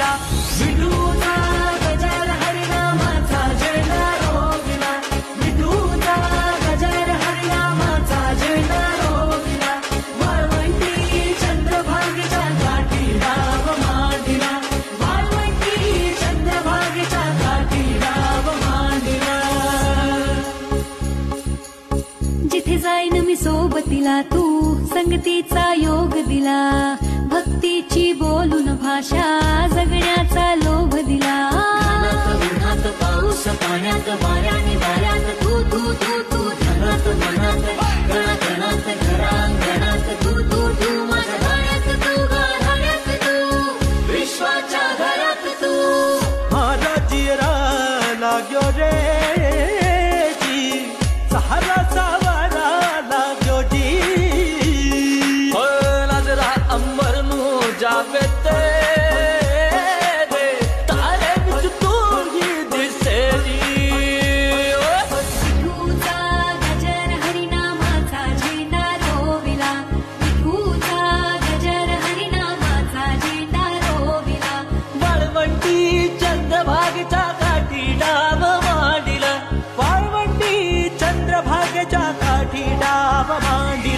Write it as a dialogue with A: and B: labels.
A: गाठीला. विठूचा गजर हरिनामाचा झेंडा रोविला. विठूचा गजर हरिनामाचा झेंडा रोविला. वाळवंटी चंद्रभागेच्या गाठी डाव मांडिला. वाळवंटी चंद्रभागेच्या गाठी डाव मांडिला. जिथे जाईन मी सोबतीला तू संगतीचा योग दिला. भक्तीची बोलून भाषा जगण्याचा लोभ दिला. उन्हात पाऊस पाण्यात वाऱ्याने वाऱ्यात तू तू तू तू धनात मनात कणाकणात घरांगणात तू तू तू माझ्या गाण्यात तू गाण्यात तू विश्वाच्या घरात तू.
B: माझा जिरा लाग्यो रे जी सहारा सावरा लाग्यो जी.
A: अंबर नू जावे तेरे तारे विच तू ही दिसेली.
C: विठूचा गजर हरिनामाचा झेंडा रोविला. विठूचा गजर हरिनामाचा झेंडा रोविला.
A: वाळवंटी चंद्रभागेच्या गाठी डाव मांडिला.
B: वाळवंटी चंद्रभागेच्या काठी डाव मांडिला.